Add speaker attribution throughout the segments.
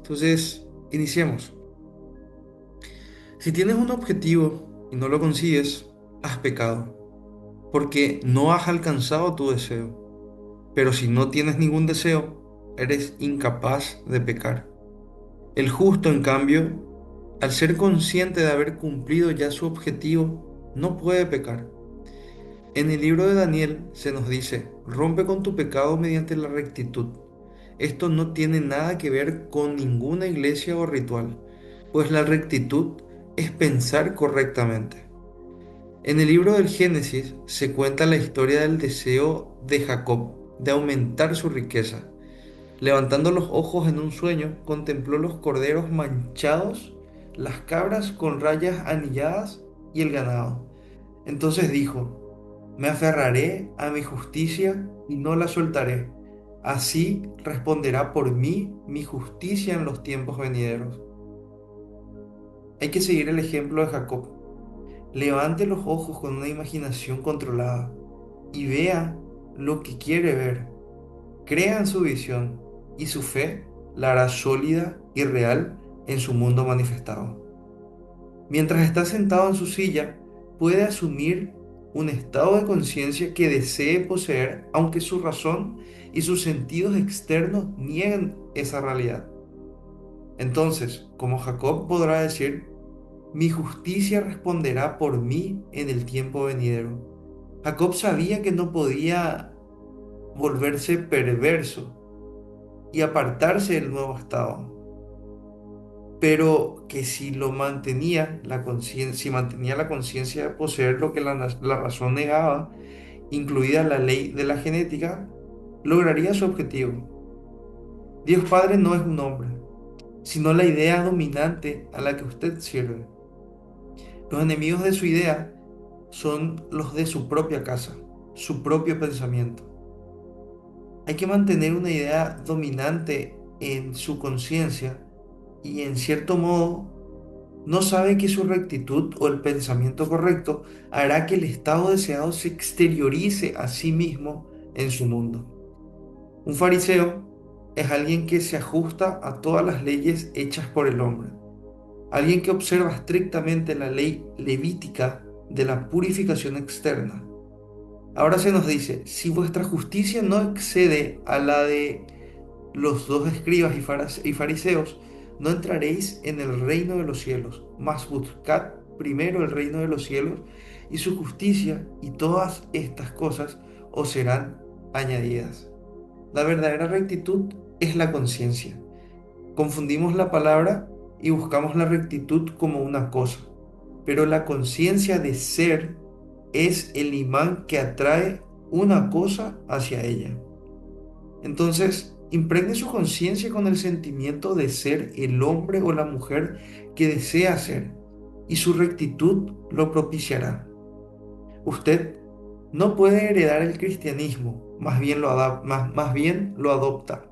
Speaker 1: Entonces, iniciemos. Si tienes un objetivo y no lo consigues, has pecado, porque no has alcanzado tu deseo. Pero si no tienes ningún deseo, eres incapaz de pecar. El justo, en cambio, al ser consciente de haber cumplido ya su objetivo, no puede pecar. En el libro de Daniel se nos dice, rompe con tu pecado mediante la rectitud. Esto no tiene nada que ver con ninguna iglesia o ritual, pues la rectitud es pensar correctamente. En el libro del Génesis se cuenta la historia del deseo de Jacob de aumentar su riqueza. Levantando los ojos en un sueño, contempló los corderos manchados, las cabras con rayas anilladas y el ganado. Entonces dijo, me aferraré a mi justicia y no la soltaré. Así responderá por mí mi justicia en los tiempos venideros. Hay que seguir el ejemplo de Jacob. Levante los ojos con una imaginación controlada y vea lo que quiere ver. Crea en su visión y su fe la hará sólida y real en su mundo manifestado. Mientras está sentado en su silla, puede asumir un estado de conciencia que desee poseer, aunque su razón y sus sentidos externos nieguen esa realidad. Entonces, como Jacob podrá decir, mi justicia responderá por mí en el tiempo venidero. Jacob sabía que no podía volverse perverso y apartarse del nuevo estado, pero que si lo mantenía, la conciencia, si mantenía la conciencia de poseer lo que la razón negaba, incluida la ley de la genética, lograría su objetivo. Dios Padre no es un hombre, sino la idea dominante a la que usted sirve. Los enemigos de su idea son los de su propia casa, su propio pensamiento. Hay que mantener una idea dominante en su conciencia y en cierto modo no sabe que su rectitud o el pensamiento correcto hará que el estado deseado se exteriorice a sí mismo en su mundo. Un fariseo es alguien que se ajusta a todas las leyes hechas por el hombre, alguien que observa estrictamente la ley levítica de la purificación externa. Ahora se nos dice, si vuestra justicia no excede a la de los dos escribas y fariseos, no entraréis en el reino de los cielos, mas buscad primero el reino de los cielos y su justicia, y todas estas cosas os serán añadidas. La verdadera rectitud es la conciencia. Confundimos la palabra y buscamos la rectitud como una cosa, pero la conciencia de ser es el imán que atrae una cosa hacia ella. Entonces, impregne su conciencia con el sentimiento de ser el hombre o la mujer que desea ser, y su rectitud lo propiciará. Usted no puede heredar el cristianismo, más bien lo adopta.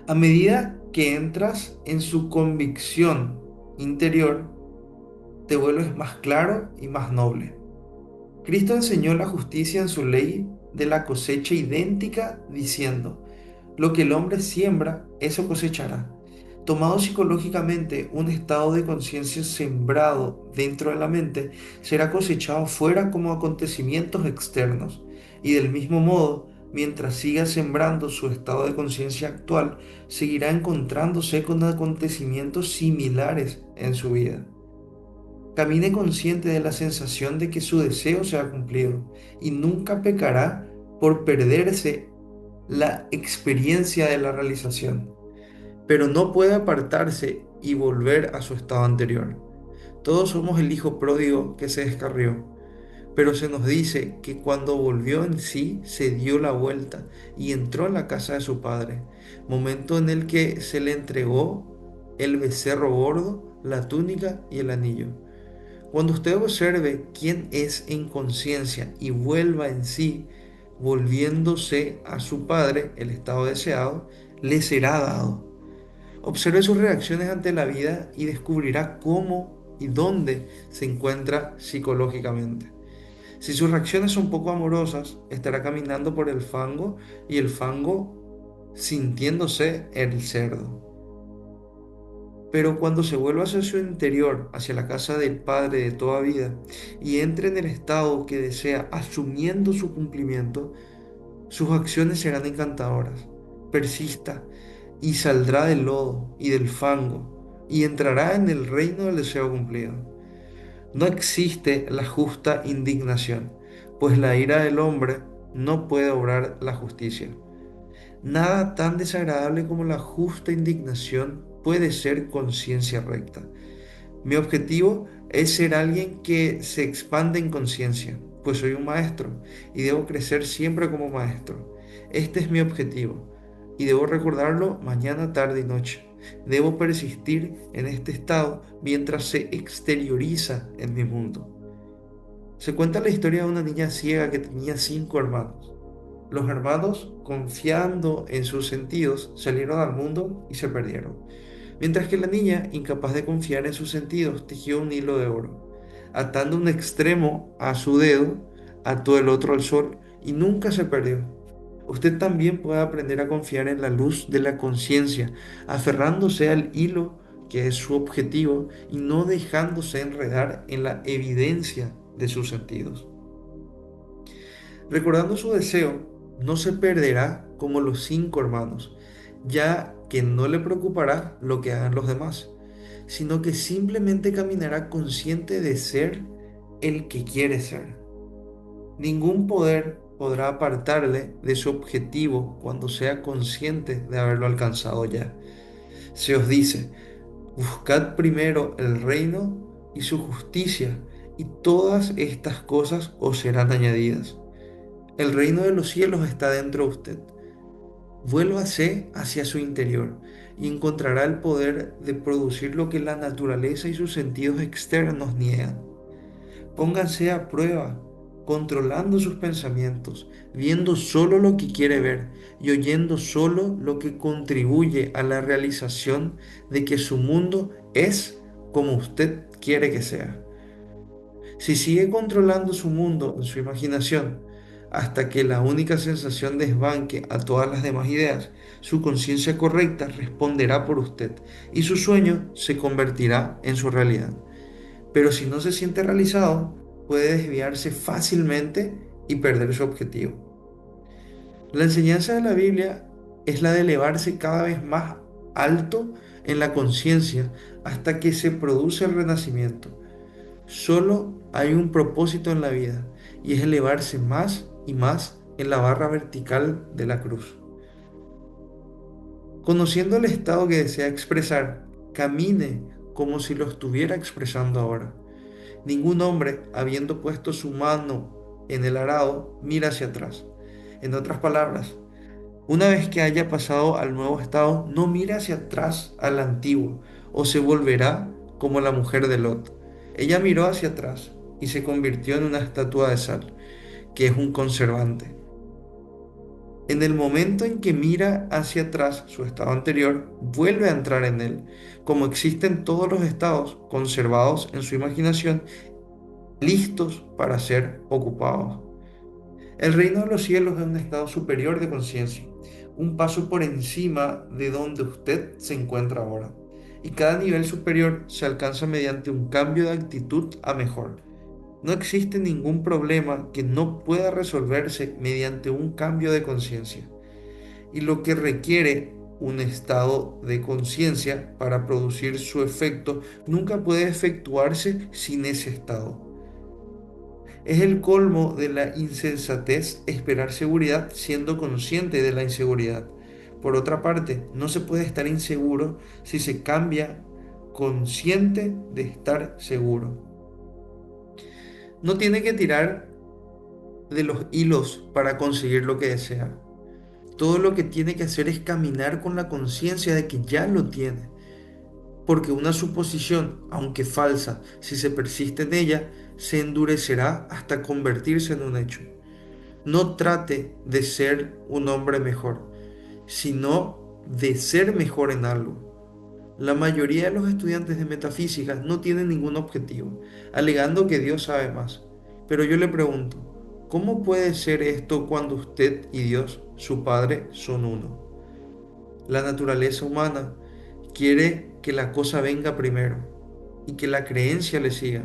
Speaker 1: A medida que entras en su convicción interior, te vuelves más claro y más noble. Cristo enseñó la justicia en su ley de la cosecha idéntica, diciendo, lo que el hombre siembra, eso cosechará. Tomado psicológicamente, un estado de conciencia sembrado dentro de la mente será cosechado fuera como acontecimientos externos. Y del mismo modo, mientras siga sembrando su estado de conciencia actual, seguirá encontrándose con acontecimientos similares en su vida. Camine consciente de la sensación de que su deseo se ha cumplido y nunca pecará por perderse la experiencia de la realización, pero no puede apartarse y volver a su estado anterior. Todos somos el hijo pródigo que se descarrió, pero se nos dice que cuando volvió en sí se dio la vuelta y entró en la casa de su padre, momento en el que se le entregó el becerro gordo, la túnica y el anillo. Cuando usted observe quién es en conciencia y vuelva en sí, volviéndose a su Padre, el estado deseado, le será dado. Observe sus reacciones ante la vida y descubrirá cómo y dónde se encuentra psicológicamente. Si sus reacciones son poco amorosas, estará caminando por el fango y el fango sintiéndose el cerdo. Pero cuando se vuelva hacia su interior, hacia la casa del Padre de toda vida, y entre en el estado que desea, asumiendo su cumplimiento, sus acciones serán encantadoras. Persista y saldrá del lodo y del fango y entrará en el reino del deseo cumplido. No existe la justa indignación, pues la ira del hombre no puede obrar la justicia. Nada tan desagradable como la justa indignación puede ser conciencia recta. Mi objetivo es ser alguien que se expande en conciencia, pues soy un maestro y debo crecer siempre como maestro. Este es mi objetivo y debo recordarlo mañana, tarde y noche. Debo persistir en este estado mientras se exterioriza en mi mundo. Se cuenta la historia de una niña ciega que tenía 5 hermanos. Los hermanos, confiando en sus sentidos, salieron al mundo y se perdieron. Mientras que la niña, incapaz de confiar en sus sentidos, tejió un hilo de oro. Atando un extremo a su dedo, ató el otro al sol y nunca se perdió. Usted también puede aprender a confiar en la luz de la conciencia, aferrándose al hilo que es su objetivo y no dejándose enredar en la evidencia de sus sentidos. Recordando su deseo, no se perderá como los 5 hermanos, ya que no le preocupará lo que hagan los demás, sino que simplemente caminará consciente de ser el que quiere ser. Ningún poder podrá apartarle de su objetivo cuando sea consciente de haberlo alcanzado ya. Se os dice, buscad primero el reino y su justicia, y todas estas cosas os serán añadidas. El reino de los cielos está dentro de usted. Vuélvase hacia su interior y encontrará el poder de producir lo que la naturaleza y sus sentidos externos niegan. Pónganse a prueba, controlando sus pensamientos, viendo solo lo que quiere ver y oyendo solo lo que contribuye a la realización de que su mundo es como usted quiere que sea. Si sigue controlando su mundo en su imaginación hasta que la única sensación desbanque a todas las demás ideas, su conciencia correcta responderá por usted y su sueño se convertirá en su realidad. Pero si no se siente realizado, puede desviarse fácilmente y perder su objetivo. La enseñanza de la Biblia es la de elevarse cada vez más alto en la conciencia hasta que se produce el renacimiento. Solo hay un propósito en la vida y es elevarse más y más en la barra vertical de la cruz. Conociendo el estado que desea expresar, camine como si lo estuviera expresando ahora. Ningún hombre, habiendo puesto su mano en el arado, mira hacia atrás. En otras palabras, una vez que haya pasado al nuevo estado, no mira hacia atrás al antiguo, o se volverá como la mujer de Lot. Ella miró hacia atrás y se convirtió en una estatua de sal, que es un conservante. En el momento en que mira hacia atrás su estado anterior, vuelve a entrar en él, como existen todos los estados conservados en su imaginación, listos para ser ocupados. El reino de los cielos es un estado superior de conciencia, un paso por encima de donde usted se encuentra ahora. Y cada nivel superior se alcanza mediante un cambio de actitud a mejor. No existe ningún problema que no pueda resolverse mediante un cambio de conciencia. Y lo que requiere un estado de conciencia para producir su efecto nunca puede efectuarse sin ese estado. Es el colmo de la insensatez esperar seguridad siendo consciente de la inseguridad. Por otra parte, no se puede estar inseguro si se cambia consciente de estar seguro. No tiene que tirar de los hilos para conseguir lo que desea. Todo lo que tiene que hacer es caminar con la conciencia de que ya lo tiene. Porque una suposición, aunque falsa, si se persiste en ella, se endurecerá hasta convertirse en un hecho. No trate de ser un hombre mejor, sino de ser mejor en algo. La mayoría de los estudiantes de metafísica no tienen ningún objetivo, alegando que Dios sabe más. Pero yo le pregunto, ¿cómo puede ser esto cuando usted y Dios, su Padre, son uno? La naturaleza humana quiere que la cosa venga primero y que la creencia le siga.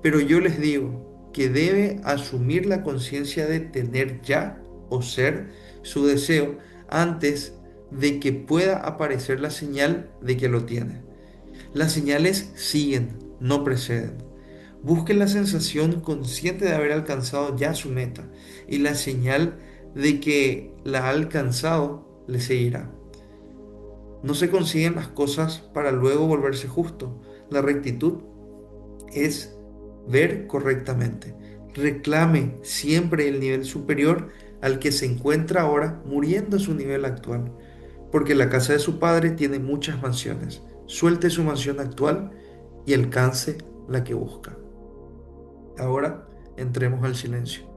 Speaker 1: Pero yo les digo que debe asumir la conciencia de tener ya o ser su deseo antes de que pueda aparecer la señal de que lo tiene. Las señales siguen, no preceden. Busque la sensación consciente de haber alcanzado ya su meta y la señal de que la ha alcanzado le seguirá. No se consiguen las cosas para luego volverse justo. La rectitud es ver correctamente. Reclame siempre el nivel superior al que se encuentra ahora, muriendo a su nivel actual, porque la casa de su padre tiene muchas mansiones. Suelte su mansión actual y alcance la que busca. Ahora entremos al silencio.